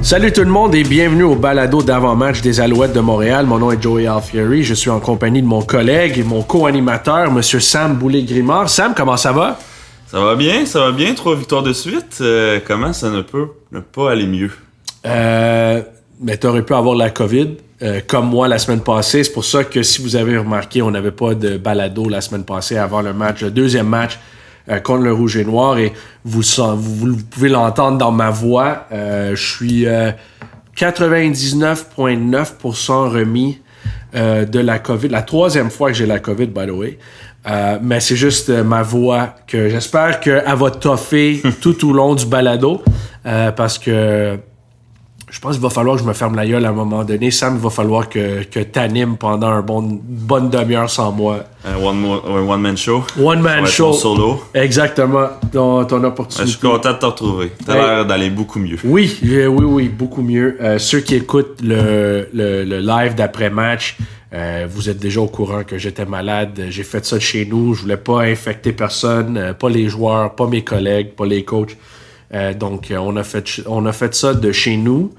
Salut tout le monde et bienvenue au balado d'avant-match des Alouettes de Montréal. Mon nom est Joey Alfieri. Je suis en compagnie de mon collègue et mon co-animateur, Monsieur Sam Boulay-Grimard. Sam, comment ça va? Ça va bien. 3 victoires de suite. Comment ça ne peut ne pas aller mieux? Mais t'aurais pu avoir la COVID, comme moi la semaine passée. C'est pour ça que si vous avez remarqué, on n'avait pas de balado la semaine passée avant le match, le deuxième match contre le Rouge et Noir. Et vous pouvez l'entendre dans ma voix. Je suis 99,9% remis de la COVID. La troisième fois que j'ai la COVID, by the way. Mais c'est juste ma voix que j'espère qu'elle va toffer tout au long du balado. Parce que je pense qu'il va falloir que je me ferme la gueule à un moment donné. Sam, il va falloir que t'animes pendant une bonne demi-heure sans moi. One-man show. One-man show. Solo. Exactement. Ton opportunité. Je suis content de te retrouver. T'as l'air d'aller beaucoup mieux. Oui, beaucoup mieux. Ceux qui écoutent le live d'après-match, vous êtes déjà au courant que j'étais malade. J'ai fait ça de chez nous. Je voulais pas infecter personne, pas les joueurs, pas mes collègues, pas les coachs. Donc, on a fait ça de chez nous.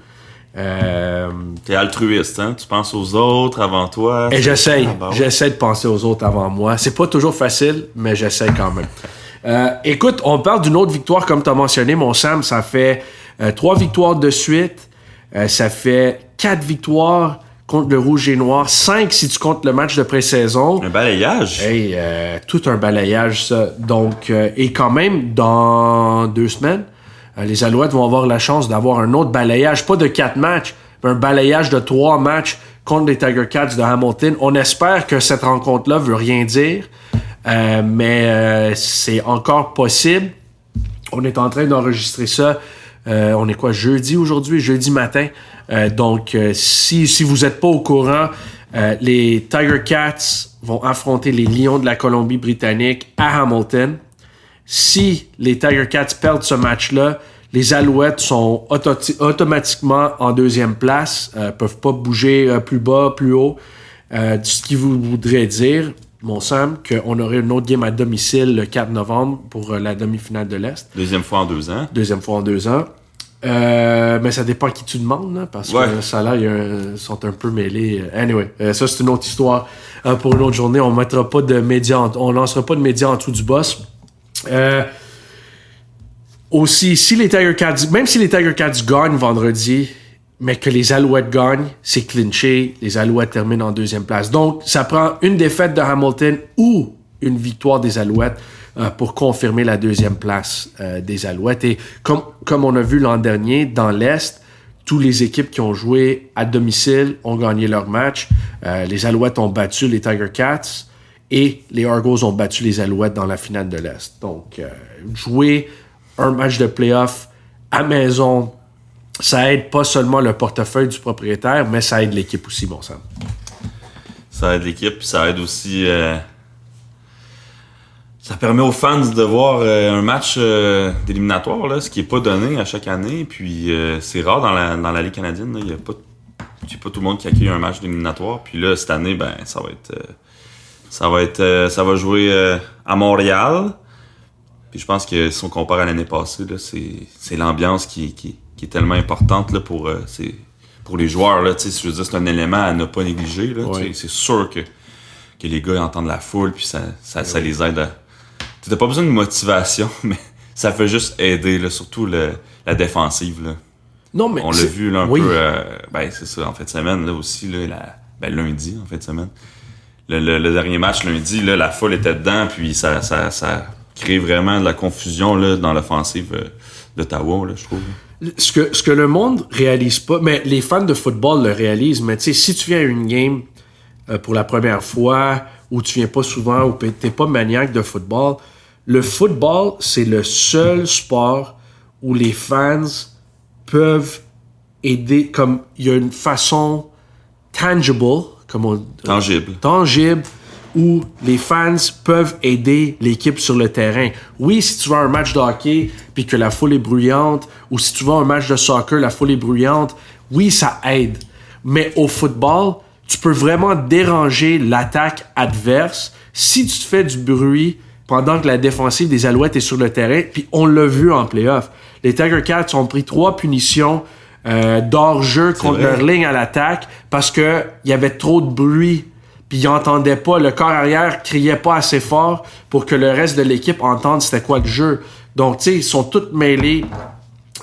T'es altruiste, hein? Tu penses aux autres avant toi. Et j'essaie de penser aux autres avant moi. C'est pas toujours facile, mais j'essaie quand même. Écoute, on parle d'une autre victoire, comme tu as mentionné, mon Sam. Ça fait 3 victoires de suite. Ça fait 4 victoires contre le Rouge et Noir. 5 si tu comptes le match de pré-saison. Un balayage. Hey, tout un balayage, ça. Donc, et quand même, dans 2 semaines, les Alouettes vont avoir la chance d'avoir un autre balayage, pas de 4 matchs, mais un balayage de 3 matchs contre les Tiger Cats de Hamilton. On espère que cette rencontre-là veut rien dire, mais c'est encore possible. On est en train d'enregistrer ça. On est quoi, jeudi aujourd'hui? Jeudi matin. Donc, si vous n'êtes pas au courant, les Tiger Cats vont affronter les Lions de la Colombie-Britannique à Hamilton. Si les Tiger Cats perdent ce match-là, les Alouettes sont automatiquement en deuxième place, peuvent pas bouger plus bas, plus haut. Ce qui voudrait dire, mon Sam, qu'on aurait une autre game à domicile le 4 novembre pour la demi-finale de l'Est. Deuxième fois en 2 ans. Mais ça dépend qui tu demandes, là, parce que ça là, ils sont un peu mêlés. Anyway, ça c'est une autre histoire pour une autre journée. On lancera pas de médias en dessous du boss. Aussi, même si les Tiger Cats gagnent vendredi, mais que les Alouettes gagnent, c'est clinché. Les Alouettes terminent en deuxième place. Donc, ça prend une défaite de Hamilton ou une victoire des Alouettes pour confirmer la deuxième place des Alouettes. Et comme on a vu l'an dernier, dans l'Est, toutes les équipes qui ont joué à domicile ont gagné leur match. Les Alouettes ont battu les Tiger Cats et les Argos ont battu les Alouettes dans la finale de l'Est. Donc, jouer un match de play-off à maison, ça aide pas seulement le portefeuille du propriétaire, mais ça aide l'équipe aussi, mon Sam. Ça aide l'équipe, puis ça aide aussi... Ça permet aux fans de voir un match d'éliminatoire, là, ce qui est pas donné à chaque année. Puis c'est rare dans la Ligue canadienne. Il n'y a pas tout le monde qui accueille un match d'éliminatoire. Puis là, cette année, ben ça va jouer à Montréal. Puis je pense que si on compare à l'année passée, là, c'est l'ambiance qui est tellement importante là, pour les joueurs. Là, je veux dire, c'est un élément à ne pas négliger. Là, c'est sûr que les gars entendent la foule, puis ça les aide à... T'as pas besoin de motivation, mais ça fait juste aider, là, surtout la défensive. Là. Non, mais on l'a vu là, un peu, c'est ça, en fin de semaine, là aussi, là, lundi, en fin de semaine. Le dernier match, lundi, là, la foule était dedans, puis ça crée vraiment de la confusion là, dans l'offensive d'Ottawa, là, je trouve. Ce que le monde réalise pas, mais les fans de football le réalisent, mais tu sais, si tu viens à une game pour la première fois, ou tu viens pas souvent, ou t'es pas maniaque de football, le football, c'est le seul sport où les fans peuvent aider, comme il y a une façon tangible, tangible, où les fans peuvent aider l'équipe sur le terrain. Oui, si tu vas à un match de hockey puis que la foule est bruyante, ou si tu vas à un match de soccer, la foule est bruyante, oui, ça aide. Mais au football, tu peux vraiment déranger l'attaque adverse si tu te fais du bruit pendant que la défensive des Alouettes est sur le terrain. Puis on l'a vu en play-off. Les Tiger Cats ont pris 3 punitions d'hors-jeu contre vrai. leur ligne à l'attaque parce que il y avait trop de bruit puis ils entendaient pas, le corps arrière criait pas assez fort pour que le reste de l'équipe entende c'était quoi le jeu. Donc tu sais, ils sont tous mêlés.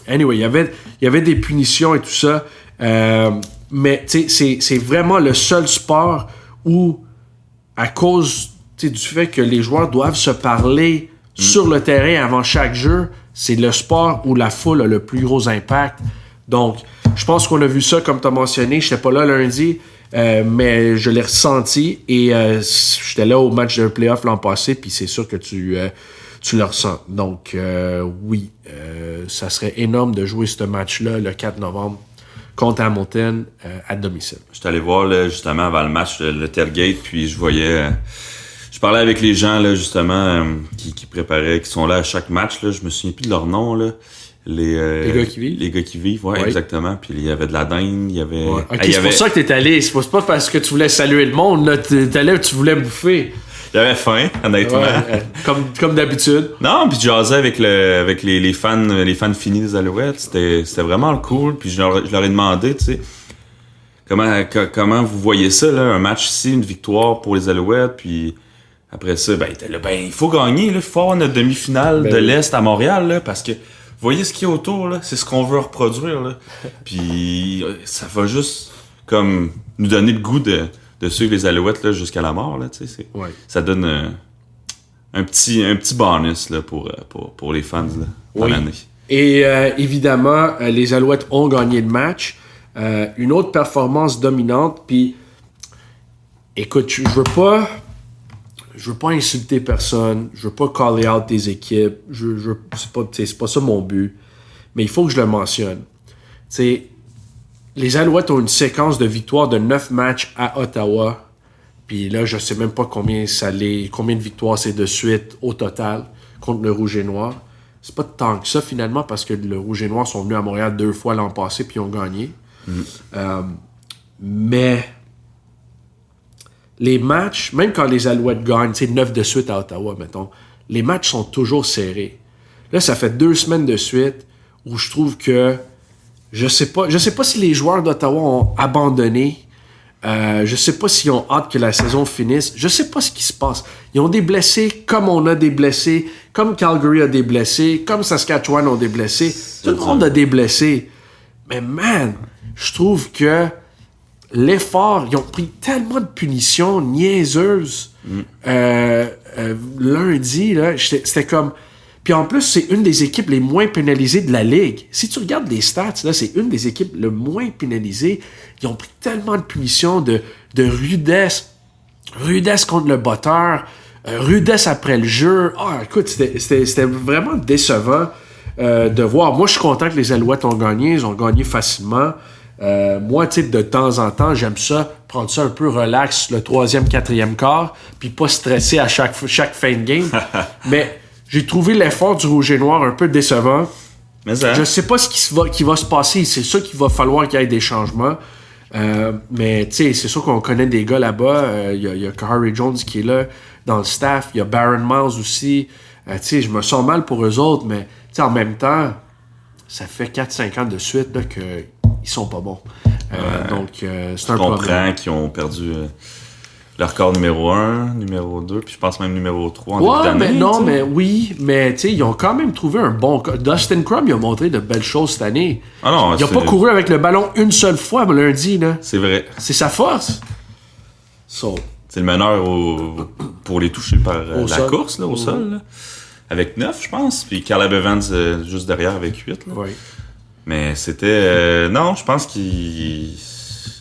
Anyway, il y avait des punitions et tout ça. Mais tu sais, c'est vraiment le seul sport où, à cause du fait que les joueurs doivent se parler sur le terrain avant chaque jeu, c'est le sport où la foule a le plus gros impact. Donc, je pense qu'on a vu ça, comme tu as mentionné. Je n'étais pas là lundi, mais je l'ai ressenti. Et j'étais là au match d'un playoff l'an passé, puis c'est sûr que tu le ressens. Donc, oui, ça serait énorme de jouer ce match-là le 4 novembre contre Hamilton à domicile. Je suis allé voir là, justement avant le match le tailgate, puis je voyais... je parlais avec les gens là, justement qui préparaient, qui sont là à chaque match. Là, je me souviens plus de leur nom. Là. Les gars qui vivent? Les gars qui vivent, ouais, exactement. Puis il y avait de la dinde, il y avait... Ouais. Okay, c'est pour ça que t'es allé. C'est pas parce que tu voulais saluer le monde. Là. T'es allé où tu voulais bouffer. J'avais faim, honnêtement. Ouais, comme d'habitude. Non, puis je jasais avec les fans finis des Alouettes. C'était vraiment cool. Puis je leur ai demandé, tu sais, comment vous voyez ça, là, un match ici, une victoire pour les Alouettes. Puis après ça, ben, il faut gagner, là. Il faut avoir notre demi-finale de l'Est à Montréal, là, parce que vous voyez ce qu'il y a autour, là, c'est ce qu'on veut reproduire, là. Puis ça va juste comme nous donner le goût de suivre les Alouettes là, jusqu'à la mort, là, tu sais, ça donne un petit bonus là, pour les fans là, dans l'année. Et évidemment, les Alouettes ont gagné le match. Une autre performance dominante, puis écoute, je veux pas insulter personne, je veux pas caller out des équipes, c'est pas ça mon but, mais il faut que je le mentionne. Tu sais, les Alouettes ont une séquence de victoires de 9 matchs à Ottawa. Puis là, je sais même pas combien de victoires c'est de suite au total contre le Rouge et Noir. C'est pas tant que ça finalement parce que le Rouge et Noir sont venus à Montréal 2 fois l'an passé puis ont gagné. Mais les matchs, même quand les Alouettes gagnent, c'est 9 de suite à Ottawa, mettons, les matchs sont toujours serrés. Là, ça fait 2 semaines de suite où je trouve que je sais pas si les joueurs d'Ottawa ont abandonné. Je sais pas s'ils ont hâte que la saison finisse. Je sais pas ce qui se passe. Ils ont des blessés comme on a des blessés, comme Calgary a des blessés, comme Saskatchewan ont des blessés. Tout le monde a des blessés. Mais man, je trouve que l'effort, ils ont pris tellement de punitions niaiseuses lundi. Là, c'était comme... Puis en plus, c'est une des équipes les moins pénalisées de la Ligue. Si tu regardes les stats, là, c'est une des équipes les moins pénalisées. Ils ont pris tellement de punitions, de rudesse. Rudesse contre le botteur. Rudesse après le jeu. Écoute, c'était vraiment décevant de voir. Moi, je suis content que les Alouettes ont gagné. Ils ont gagné facilement. Moi, tu sais, de temps en temps, j'aime ça, prendre ça un peu relax le 3e, 4e quart, puis pas stresser à chaque fin de game. Mais... j'ai trouvé l'effort du Rouge et Noir un peu décevant. Mais ça... je sais pas ce qui va se passer. C'est sûr qu'il va falloir qu'il y ait des changements. Mais tu sais, c'est sûr qu'on connaît des gars là-bas. Il y a Harry Jones qui est là dans le staff. Il y a Baron Miles aussi. Tu sais, je me sens mal pour eux autres, mais tu sais, en même temps, ça fait 4-5 ans de suite là, qu'ils sont pas bons. Donc, c'est un problème. Je comprends qu'ils ont perdu... le record numéro 1, numéro 2, puis je pense même numéro 3 en début d'année. Mais non, mais oui, mais tu sais, ils ont quand même trouvé un bon... Dustin Crum, il a montré de belles choses cette année. Ah non, il a pas couru avec le ballon une seule fois lundi, là. C'est vrai. C'est sa force. C'est le meneur pour les toucher par la course, là, au sol, là. Avec 9, je pense, puis Caleb Evans juste derrière avec 8. Là. Oui. Mais c'était... non, je pense qu'ils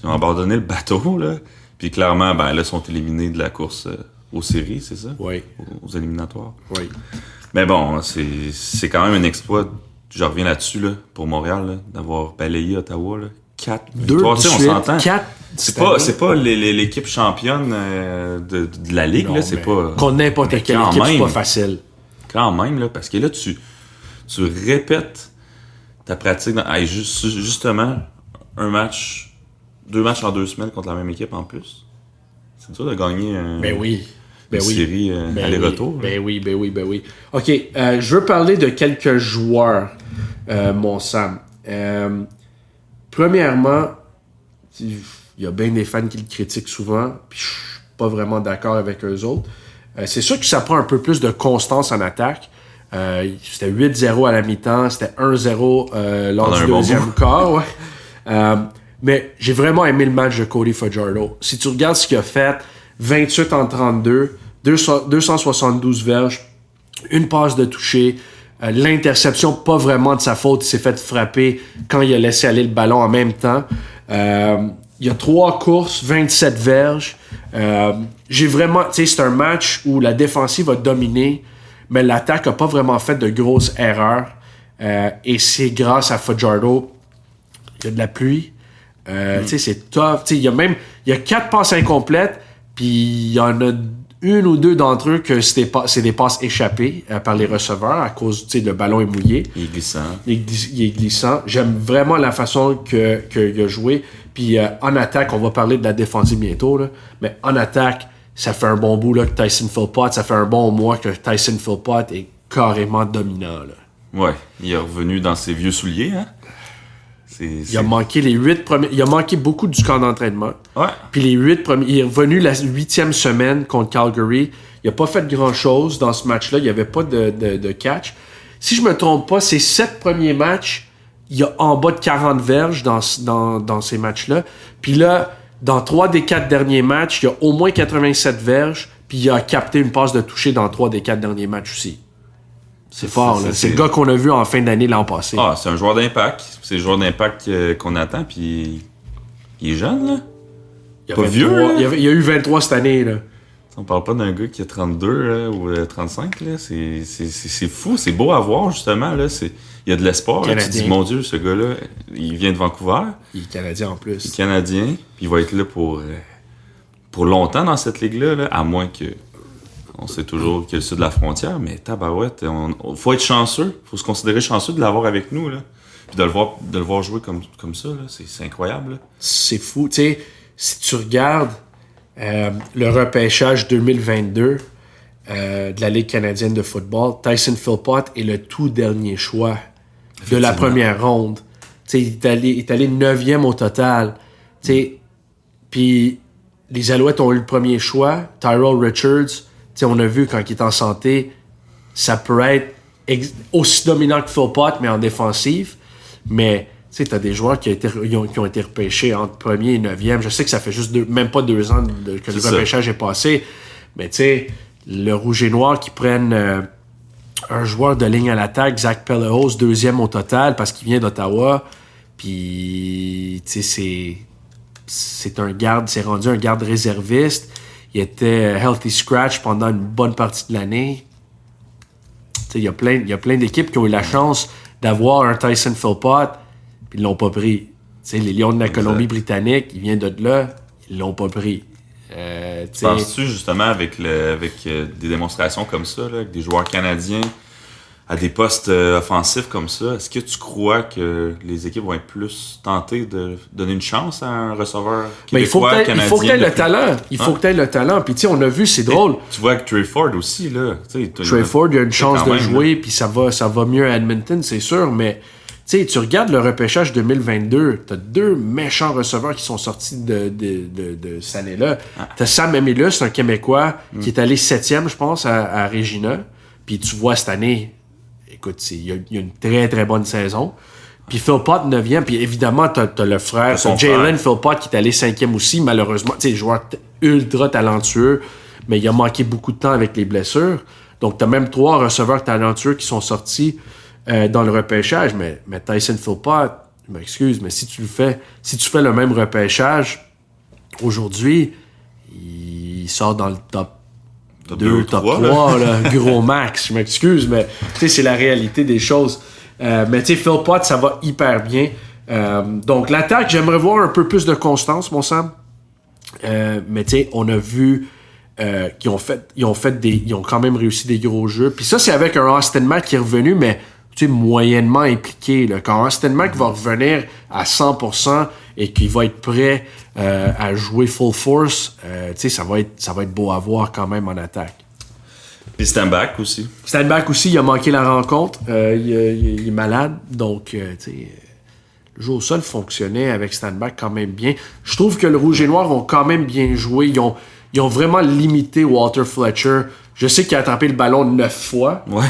ont abandonné le bateau, là. Puis clairement, ben là, sont éliminés de la course aux séries, c'est ça? Oui. Aux éliminatoires. Oui. Mais bon, c'est quand même un exploit, je reviens là-dessus, là, pour Montréal, là, d'avoir balayé Ottawa, là. 4 victoires, tu sais, on s'entend. 4, c'est pas l'équipe championne de la Ligue, non, là, c'est pas... Contre n'importe quelle équipe, c'est pas facile. Quand même, là, parce que là, tu répètes ta pratique justement, 2 matchs en 2 semaines contre la même équipe en plus. C'est dur de gagner une série aller-retour. Ben oui. OK, je veux parler de quelques joueurs, mon Sam. Premièrement, il y a bien des fans qui le critiquent souvent, puis je suis pas vraiment d'accord avec eux autres. C'est sûr que ça prend un peu plus de constance en attaque. C'était 8-0 à la mi-temps, c'était 1-0 lors du deuxième quart. Ouais. Mais j'ai vraiment aimé le match de Cody Fajardo. Si tu regardes ce qu'il a fait, 28 en 32, 272 verges, une passe de toucher, l'interception, pas vraiment de sa faute, il s'est fait frapper quand il a laissé aller le ballon en même temps. Il y a 3 courses, 27 verges. J'ai vraiment, tu sais, c'est un match où la défensive a dominé, mais l'attaque a pas vraiment fait de grosses erreurs. Et c'est grâce à Fajardo. Il y a de la pluie. Tu sais, c'est tough. Tu sais, il y a 4 passes incomplètes, puis il y en a une ou deux d'entre eux que c'est des passes échappées par les receveurs à cause, tu sais, le ballon est mouillé. Il est glissant. Il est glissant. J'aime vraiment la façon qu'il a joué. Puis en attaque, on va parler de la défensive bientôt, là, mais en attaque, ça fait un bon bout là, que Tyson Philpott. Ça fait un bon mois que Tyson Philpott est carrément dominant. Là. Ouais, il est revenu dans ses vieux souliers, hein? Il a manqué les 8 premiers. Il a manqué beaucoup du camp d'entraînement. Ouais. Puis les 8 premiers. Il est revenu la 8e semaine contre Calgary. Il n'a pas fait grand-chose dans ce match-là. Il n'y avait pas de catch. Si je me trompe pas, ces 7 premiers matchs, il y a en bas de 40 verges dans ces matchs-là. Puis là, dans 3 des 4 derniers matchs, il y a au moins 87 verges. Puis il a capté une passe de toucher dans 3 des 4 derniers matchs aussi. C'est fort, là. C'est le gars qu'on a vu en fin d'année l'an passé. Ah, c'est un joueur d'impact. C'est le joueur d'impact qu'on attend, puis il est jeune, là. Il a vieux, là. Il a eu 23 cette année, là. On parle pas d'un gars qui a 32 là, ou 35, là. C'est fou, c'est beau à voir, justement, là. Il y a de l'espoir, là. Tu te dis, mon Dieu, ce gars-là, il vient de Vancouver. Il est Canadien en plus. Il est Canadien, puis il va être là pour longtemps dans cette ligue-là, là, à moins que... On sait toujours qu'il y a le sud de la frontière, mais tabarouette, faut être chanceux. Faut se considérer chanceux de l'avoir avec nous, là. Puis de le voir jouer comme ça, là. C'est incroyable, là. C'est fou. Tu sais, si tu regardes le repêchage 2022 de la Ligue canadienne de football, Tyson Philpott est le tout dernier choix de la première ronde. Tu sais, il est allé 9e au total. Tu sais, puis les Alouettes ont eu le premier choix. Tyrell Richards, t'sais, on a vu quand il est en santé, ça peut être aussi dominant que Philpott, mais en défensive. Mais tu as des joueurs qui ont été repêchés entre 1er et 9e. Je sais que ça fait juste même pas 2 ans que le repêchage est passé. Mais tu sais, le rouge et noir qui prennent un joueur de ligne à l'attaque, Zach Pelleros, 2e au total parce qu'il vient d'Ottawa. Puis tu sais, c'est un garde, c'est rendu un garde réserviste. Il était healthy scratch pendant une bonne partie de l'année. Il y a plein d'équipes qui ont eu la chance d'avoir un Tyson Philpott, puis ils l'ont pas pris. T'sais, les Lions de la Colombie-Britannique, il vient de là, ils l'ont pas pris. Penses-tu justement avec des démonstrations comme ça, là, avec des joueurs canadiens à des postes offensifs comme ça, est-ce que tu crois que les équipes vont être plus tentées de donner une chance à un receveur québécois, canadien? Il faut que tu aies le talent. Il faut que tu aies le talent. Puis tu sais, on a vu, c'est drôle. Tu vois avec Trey Ford aussi, là. Trey Ford, il a une chance de jouer, puis ça va mieux à Edmonton, c'est sûr, mais tu sais, tu regardes le repêchage 2022, t'as 2 méchants receveurs qui sont sortis de cette année-là. T'as Sam Emilus, un Québécois, qui est allé 7e, je pense, à Regina. Puis tu vois cette année... Écoute, il y a une très, très bonne saison. Puis Philpott, 9e. Puis évidemment, t'as le frère, Jalen Philpott, qui est allé 5e aussi, malheureusement. Tu sais, joueur ultra talentueux, mais il a manqué beaucoup de temps avec les blessures. Donc, t'as même 3 receveurs talentueux qui sont sortis dans le repêchage. Mais Tyson Philpott, je m'excuse, mais si tu fais le même repêchage aujourd'hui, il sort dans le top 2, top 3, là, gros max. Je m'excuse, mais c'est la réalité des choses. Mais tu sais, Philpott, ça va hyper bien. Donc, l'attaque, j'aimerais voir un peu plus de constance, mon Sam. Mais tu sais, on a vu qu'ils ont quand même réussi des gros jeux. Puis ça, c'est avec un Austin Mack qui est revenu, mais tu sais, moyennement impliqué. Là. Quand Austin Mack va revenir à 100% et qu'il va être prêt à jouer full force, tu sais, ça va être beau à voir quand même en attaque. Puis Stanback aussi. Stanback aussi, il a manqué la rencontre. Il est malade, donc tu sais, le jeu au sol fonctionnait avec Stanback quand même bien. Je trouve que le Rouge et Noir ont quand même bien joué. Ils ont vraiment limité Walter Fletcher. Je sais qu'il a attrapé le ballon 9 fois. Ouais.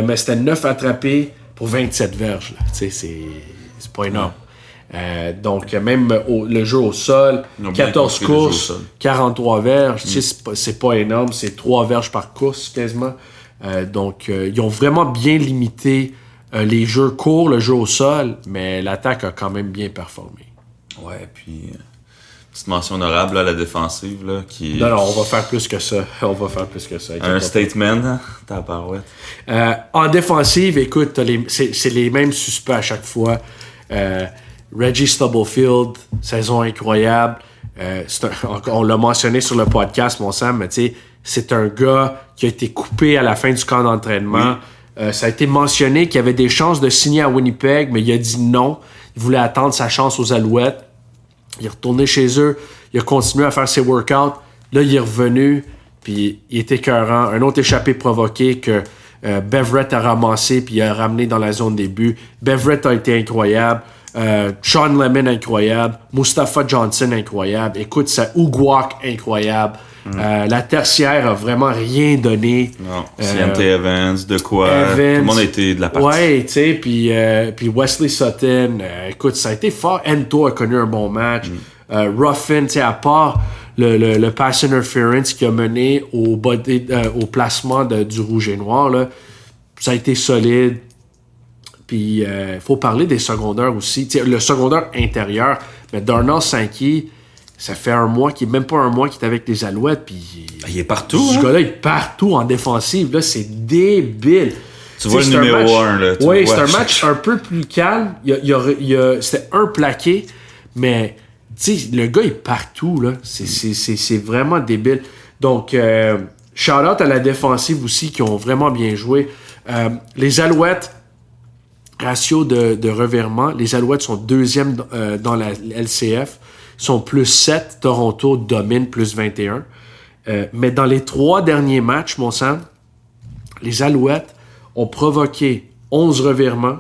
Mais c'était 9 attrapés pour 27 verges. C'est pas énorme. Donc, même le jeu au sol, 14 courses, 43 verges, c'est pas énorme. C'est 3 verges par course quasiment. Donc, ils ont vraiment bien limité les jeux courts, le jeu au sol, mais l'attaque a quand même bien performé. Ouais, puis petite mention honorable à la défensive là, qui. Non, on va faire plus que ça. Un statement, hein, ta parouette. En défensive, écoute, c'est les mêmes suspects à chaque fois. Reggie Stubblefield, saison incroyable. On l'a mentionné sur le podcast, mon Sam, mais tu sais, c'est un gars qui a été coupé à la fin du camp d'entraînement. Oui. Ça a été mentionné qu'il avait des chances de signer à Winnipeg, mais il a dit non. Il voulait attendre sa chance aux Alouettes. Il est retourné chez eux. Il a continué à faire ses workouts. Là, il est revenu, puis il était écœurant. Un autre échappé provoqué que Beverett a ramassé, puis il a ramené dans la zone des buts. Beverett a été incroyable. Sean Lemon, incroyable. Mustafa Johnson, incroyable. Écoute, ça Uguak, incroyable. La tertiaire a vraiment rien donné. Non. CMT Evans, de quoi? Tout le monde a été de la partie. Ouais, tu sais, puis Wesley Sutton. Écoute, ça a été fort. Ento a connu un bon match. Ruffin, tu sais, à part le pass interference qui a mené au placement du Rouge et Noir, là, ça a été solide. Puis, il faut parler des secondaires aussi. T'sais, le secondaire intérieur, mais Darnell Sankey, ça fait même pas un mois qu'il est avec les Alouettes. Puis, il est partout. Ce gars-là, il est partout en défensive. Là, c'est débile. Tu vois le numéro 1. Là. Oui, c'est un match un peu plus calme. C'était un plaqué, mais le gars est partout. Là. C'est vraiment débile. Donc, shout-out à la défensive aussi, qui ont vraiment bien joué. Les Alouettes, ratio de revirement, les Alouettes sont deuxième dans la LCF, sont plus 7, Toronto domine plus 21. Mais dans les 3 derniers matchs, mon sang, les Alouettes ont provoqué 11 revirements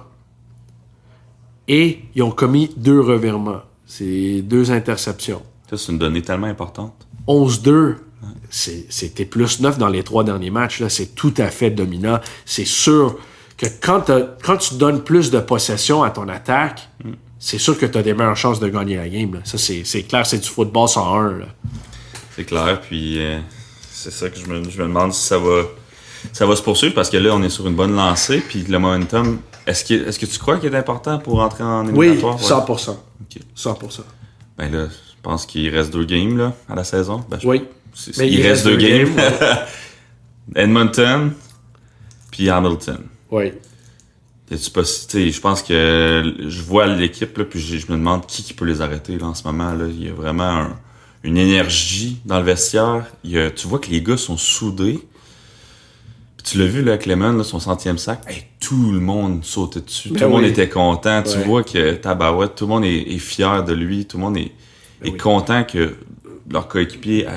et ils ont commis 2 revirements. C'est 2 interceptions. Ça, c'est une donnée tellement importante. 11-2, c'était plus 9 dans les 3 derniers matchs. Là. C'est tout à fait dominant. C'est sûr que quand tu donnes plus de possession à ton attaque, c'est sûr que tu as des meilleures chances de gagner la game. Là. Ça, c'est clair, c'est du football 101. Là. C'est clair, puis c'est ça que je me demande si ça va se poursuivre, parce que là, on est sur une bonne lancée, puis le momentum, est-ce que tu crois qu'il est important pour entrer en éliminatoire? Oui, 100%. Okay. 100%. Ben là, je pense qu'il reste 2 games là, à la saison. Ben, oui. Mais il reste 2 games. Edmonton, puis Hamilton. Oui. Je pense que je vois l'équipe, là, puis je me demande qui peut les arrêter là, en ce moment. Là. Il y a vraiment une énergie dans le vestiaire. Tu vois que les gars sont soudés. Puis tu l'as vu là, avec Lemon, là, son 100e sac. Hey, tout le monde sautait dessus. Tout le monde était content. Ouais. Tu vois que Tabarouette, tout le monde est fier de lui. Tout le monde est content que leurs coéquipiers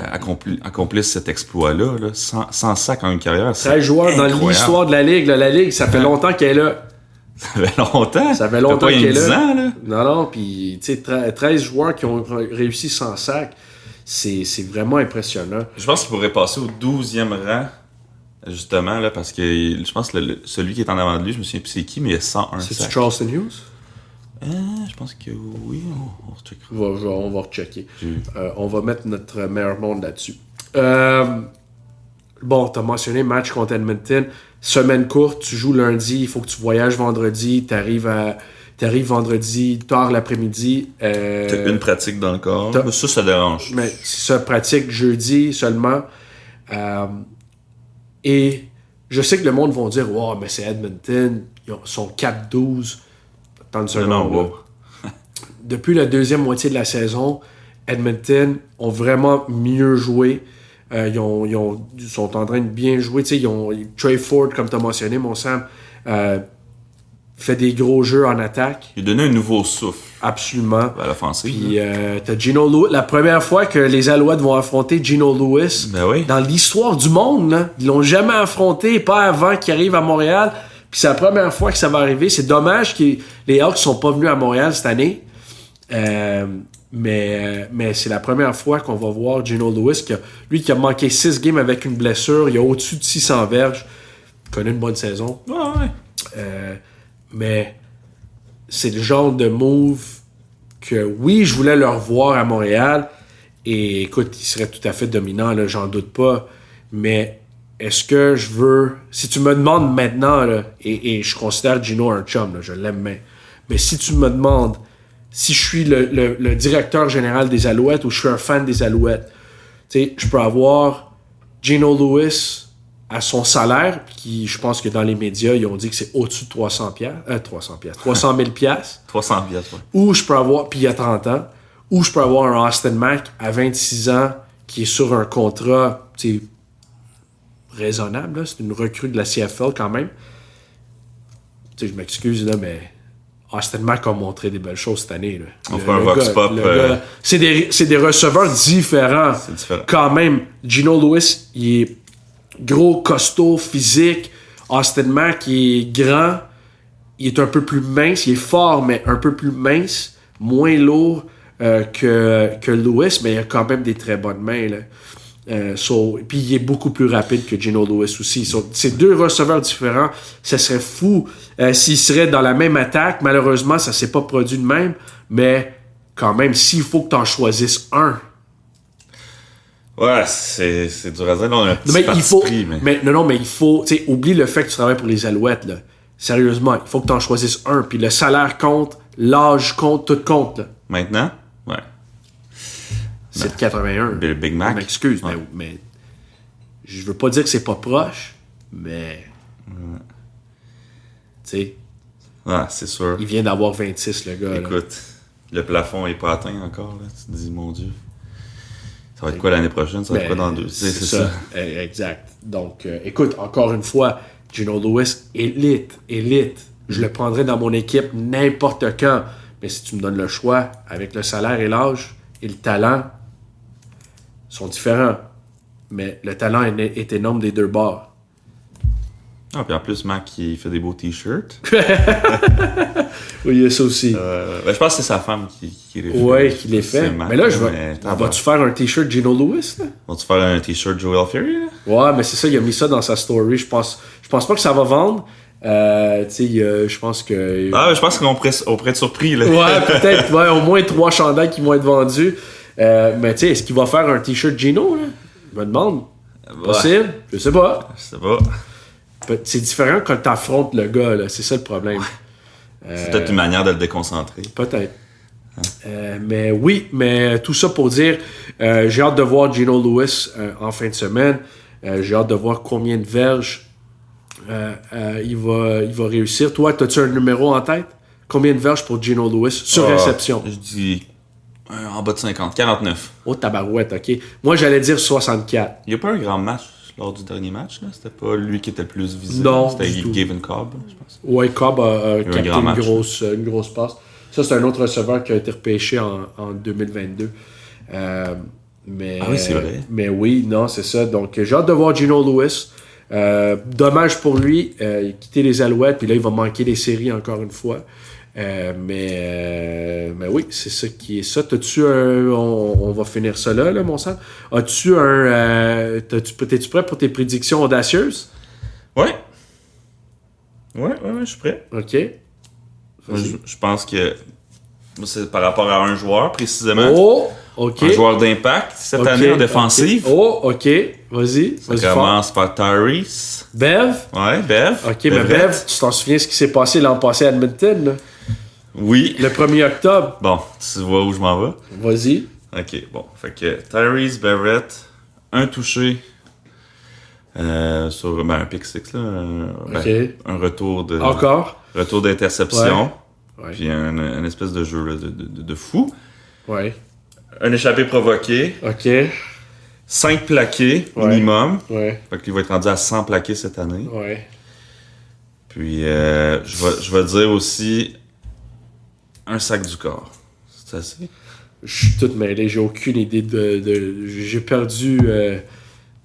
accomplissent cet exploit-là. Là, 100 sacs en une carrière. 13 joueurs dans l'histoire de la Ligue. Là, la Ligue, ça fait longtemps qu'elle est là. Ça fait longtemps qu'elle est là. Ans, là. Non, puis tu sais, 13 joueurs qui ont réussi 100 sacs, c'est vraiment impressionnant. Je pense qu'il pourrait passer au 12e rang, justement, là, parce que je pense que celui qui est en avant de lui, je me souviens plus c'est qui, mais il a 101 sacs. C'est Charleston Hughes? Je pense que oui, on recheckera. On va rechecker. On va mettre notre meilleur monde là-dessus. Bon, t'as mentionné match contre Edmonton. Semaine courte, tu joues lundi, il faut que tu voyages vendredi, t'arrives vendredi, tard l'après-midi. T'as une pratique dans le corps. Ça dérange. Mais ça pratique jeudi seulement. Et je sais que le monde va dire « Wow, mais c'est Edmonton, ils sont 4-12. » Attends une seconde. Wow. Depuis la deuxième moitié de la saison, Edmonton ont vraiment mieux joué. Ils sont en train de bien jouer. Ils ont Trey Ford, comme tu as mentionné, mon Sam, fait des gros jeux en attaque. Il a donné un nouveau souffle. Absolument. À l'offensive. Puis t'as Gino Lewis. La première fois que les Alouettes vont affronter Gino Lewis ben oui. Dans l'histoire du monde, là, ils l'ont jamais affronté, pas avant qu'il arrive à Montréal. Puis c'est la première fois que ça va arriver. C'est dommage que les Hawks sont pas venus à Montréal cette année. Mais c'est la première fois qu'on va voir Gino Lewis, qui a manqué 6 games avec une blessure. Il a au-dessus de 600 verges. Il connaît une bonne saison. Ouais. Mais c'est le genre de move que, oui, je voulais le revoir à Montréal. Et écoute, il serait tout à fait dominant, là, j'en doute pas. Mais est-ce que je veux... Si tu me demandes maintenant, là, et je considère Gino un chum, là, je l'aime bien. Mais si tu me demandes si je suis le directeur général des Alouettes ou je suis un fan des Alouettes, tu sais, je peux avoir Gino Lewis à son salaire, qui, je pense que dans les médias, ils ont dit que c'est au-dessus de 300 000 piastres. 300 piastres, ouais. Ou je peux avoir, puis il y a 30 ans, ou je peux avoir un Austin Mack à 26 ans qui est sur un contrat, tu sais, raisonnable, là. C'est une recrue de la CFL quand même. Tu sais, je m'excuse, là, mais Austin Mack a montré des belles choses cette année, là. On fait un vox pop. C'est des receveurs différents. C'est différent. Quand même, Gino Lewis, il est gros, costaud, physique. Austin Mack, il est grand. Il est un peu plus mince. Il est fort, mais un peu plus mince. Moins lourd que Lewis, mais il a quand même des très bonnes mains, là. Puis il est beaucoup plus rapide que Gino Lewis aussi. C'est deux receveurs différents. Ça serait fou s'ils seraient dans la même attaque. Malheureusement, ça s'est pas produit de même. Mais quand même, s'il faut que tu en choisisses un. Ouais, c'est dur à dire. On a un petit Mais parti il faut. pris, Mais il faut. Tu sais, oublie le fait que tu travailles pour les Alouettes, là. Sérieusement, il faut que tu en choisisses un. Puis le salaire compte, l'âge compte, tout compte, là. Maintenant? Ouais. C'est de 81. Big Mac. Je m'excuse, Ouais. mais je veux pas dire que c'est pas proche, mais tu sais, Ouais, c'est sûr. il vient d'avoir 26, le gars. Là. Écoute, le plafond est pas atteint encore, là. Tu te dis, mon Dieu. Ça va être quoi l'année prochaine? Ça va être quoi dans 2? C'est ça. Exact. Donc, écoute, encore une fois, Gino Lewis, élite. Je le prendrais dans mon équipe n'importe quand. Mais si tu me donnes le choix, avec le salaire et l'âge et le talent, sont différents. Mais le talent est énorme des deux bords. Ah, puis en plus, Mac, il fait des beaux t-shirts. Oui, il y a ça aussi. Ben, je pense que c'est sa femme qui les fait. Oui, qui les fait. Mac, mais là, mais vas-tu faire un t-shirt Gino Lewis? Là? Vas-tu faire un t-shirt Joel Ferry? Là? Ouais, mais c'est ça, il a mis ça dans sa story. Je pense pas que ça va vendre. Tu sais, je pense que... Ah, je pense qu'on pourrait être surpris. Là. Ouais, peut-être. Ouais, au moins 3 chandails qui vont être vendus. Mais tu sais, est-ce qu'il va faire un t-shirt Gino? Là? Je me demande. Possible? Je sais pas. Je sais pas. C'est différent quand t'affrontes le gars, là. C'est ça le problème. C'est peut-être une manière de le déconcentrer. Peut-être. Mais oui, mais tout ça pour dire, j'ai hâte de voir Gino Lewis en fin de semaine. J'ai hâte de voir combien de verges il va réussir. Toi, as-tu un numéro en tête? Combien de verges pour Gino Lewis sur réception? Je dis en bas de 50, 49. Oh, tabarouette, OK. Moi, j'allais dire 64. Il n'y a pas un grand match lors du dernier match. Là. C'était pas lui qui était le plus visible. Non, c'était du tout. Gavin Cobb, je pense. Ouais, Cobb a capté grand match, une grosse passe. Ça, c'est un autre receveur qui a été repêché en 2022. Mais, Ah oui, c'est vrai. Mais oui, non, c'est ça. Donc, j'ai hâte de voir Gino Lewis. Dommage pour lui. Il a quitté les Alouettes, puis là, il va manquer les séries encore une fois. Mais oui, c'est ça qui est ça. T'as-tu un... On va finir ça là, mon sang. As-tu un... T'es-tu prêt pour tes prédictions audacieuses? Ouais. Ouais, je suis prêt. OK. Moi, je pense que c'est par rapport à un joueur, précisément. Oh, OK. Un joueur d'impact cette année en défensive. Okay. Oh, OK. Vas-y. Ça commence par Tyrese. Bev? Ouais, Bev. OK, mais Bev, tu t'en souviens ce qui s'est passé l'an passé à Edmonton, là? Oui. Le 1er octobre. Bon, tu vois où je m'en vais? Vas-y. OK, bon. Fait que Tyrese Barrett, un touché sur un pick six, là. Un retour de... Encore? Retour d'interception. Ouais. Puis un espèce de jeu là, de fou. Ouais. Un échappé provoqué. OK. 5 plaqués minimum. Ouais. Fait qu'il va être rendu à 100 plaqués cette année. Ouais. Puis je vais dire aussi un sac du corps. C'est assez? Je suis tout mêlé. J'ai aucune idée de... J'ai perdu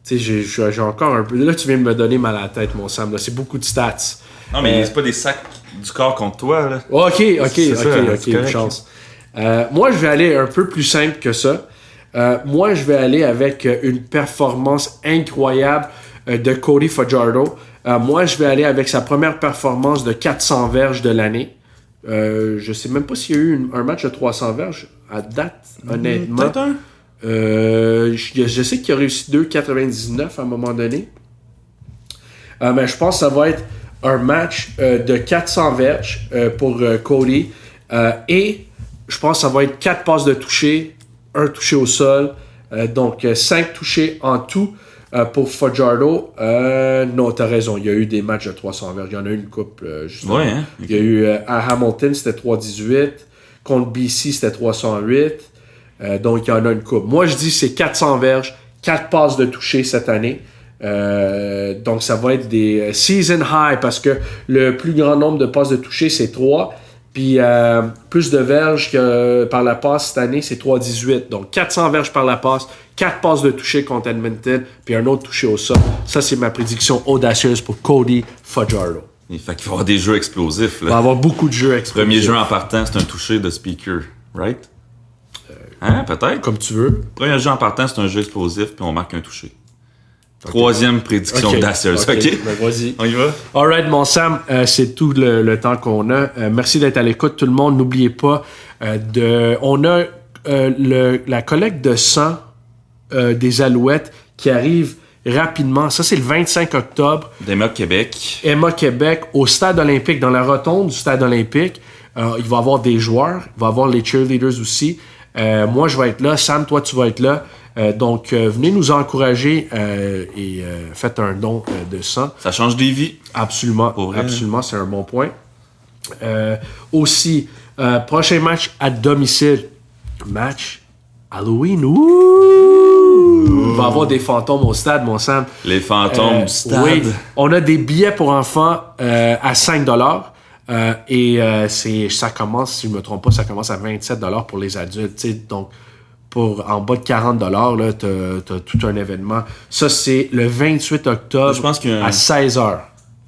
Tu sais, j'ai encore un peu... Là, tu viens de me donner mal à la tête, mon Sam. Là. C'est beaucoup de stats. Non, mais c'est pas des sacs du corps contre toi, là. OK, C'est une chance. Moi, je vais aller un peu plus simple que ça. Moi, je vais aller avec une performance incroyable de Cody Fajardo. Moi, je vais aller avec sa première performance de 400 verges de l'année. Je sais même pas s'il y a eu un match de 300 verges à date, honnêtement. Peut-être un. Je sais qu'il a réussi 2,99 à un moment donné. Mais je pense que ça va être un match de 400 verges pour Cody. Et je pense que ça va être 4 passes de toucher, 1 touché au sol. Donc 5 touchés en tout pour Fajardo. Non, t'as raison. Il y a eu des matchs de 300 verges. Il y en a eu une couple, justement. Ouais, hein? Il y a eu à Hamilton, c'était 318. Contre BC, c'était 308. Donc, il y en a une couple. Moi, je dis c'est 400 verges, 4 passes de toucher cette année. Donc, ça va être des season high parce que le plus grand nombre de passes de toucher, c'est 3. Puis, plus de verges que par la passe cette année, c'est 3,18. Donc, 400 verges par la passe, 4 passes de toucher contre Edmonton, puis un autre touché au sol. Ça, c'est ma prédiction audacieuse pour Cody Fajardo. Il fait qu'il va y avoir des jeux explosifs, là. Il va y avoir beaucoup de jeux explosifs. Premier jeu en partant, c'est un touché de speaker, right? Hein, peut-être? Comme tu veux. Premier jeu en partant, c'est un jeu explosif, puis on marque un touché. Troisième prédiction audacieuse, OK? Ben, vas-y. On y va? Alright, mon Sam, c'est tout le temps qu'on a. Merci d'être à l'écoute, tout le monde. N'oubliez pas on a la collecte de sang des Alouettes qui arrive rapidement. Ça, c'est le 25 octobre. Emma Québec. Emma Québec, au Stade olympique, dans la rotonde du Stade olympique. Il va y avoir des joueurs, il va y avoir les cheerleaders aussi. Moi, je vais être là. Sam, toi, tu vas être là. Donc, venez nous encourager et faites un don de sang. Ça change des vies. Absolument, absolument, c'est un bon point. Aussi, prochain match à domicile. Match Halloween. Il va y avoir des fantômes au stade, mon Sam. Les fantômes du stade. Oui, on a des billets pour enfants à 5$. Ça commence, si je ne me trompe pas, ça commence à 27$ pour les adultes. T'sais, donc, en bas de 40$, là, t'as tout un événement. Ça, c'est le 28 octobre je pense à 16h.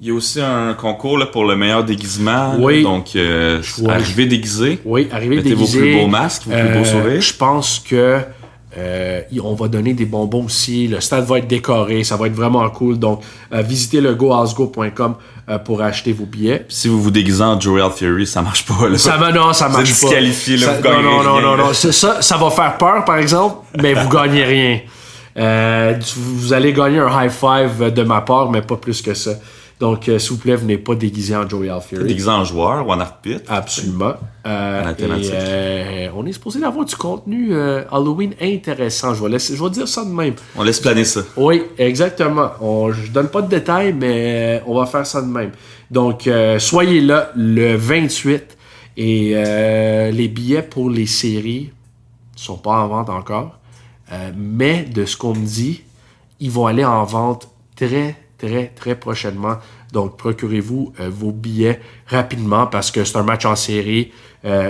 Il y a aussi un concours là, pour le meilleur déguisement. Oui. Là, donc, arrivez déguisé. Oui, arrivez déguisé. Mettez vos plus beaux masques, vos plus beaux sourires. Je pense que on va donner des bonbons aussi. Le stade va être décoré. Ça va être vraiment cool. Donc, visitez le gohousego.com pour acheter vos billets. Si vous vous déguisez en Joel Fury, ça marche pas. Là. Ça marche pas. Vous êtes disqualifié. Là, vous gagnez rien. Non. Ça va faire peur, par exemple, mais vous gagnez rien. Vous allez gagner un high five de ma part, mais pas plus que ça. Donc, s'il vous plaît, venez pas déguisé en Joey Alfieri. Déguisé en joueur ou en arbitre. Absolument. On est supposé avoir du contenu Halloween intéressant. Je vais dire ça de même. On laisse planer ça. Oui, exactement. Je donne pas de détails, mais on va faire ça de même. Donc, soyez là le 28. Et les billets pour les séries sont pas en vente encore. Mais de ce qu'on me dit, ils vont aller en vente très prochainement. Donc, procurez-vous vos billets rapidement parce que c'est un match en série.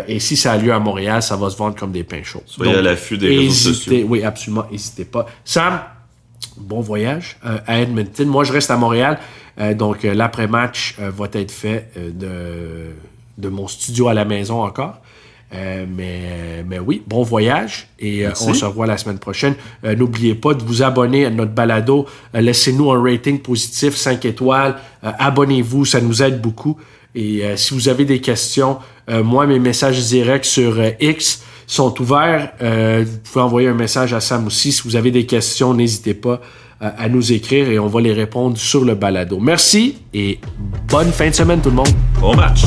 Et si ça a lieu à Montréal, ça va se vendre comme des pains chauds. Soyez à l'affût des réseaux sociaux. Oui, absolument. N'hésitez pas. Sam, bon voyage à Edmonton. Moi, je reste à Montréal. Donc, l'après-match va être fait de mon studio à la maison encore. Mais oui, bon voyage et on se revoit la semaine prochaine. N'oubliez pas de vous abonner à notre balado. Laissez-nous un rating positif, 5 étoiles. Abonnez-vous, ça nous aide beaucoup. Et si vous avez des questions, moi, mes messages directs sur X sont ouverts. Vous pouvez envoyer un message à Sam aussi. Si vous avez des questions, n'hésitez pas à nous écrire et on va les répondre sur le balado. Merci et bonne fin de semaine tout le monde. Bon match!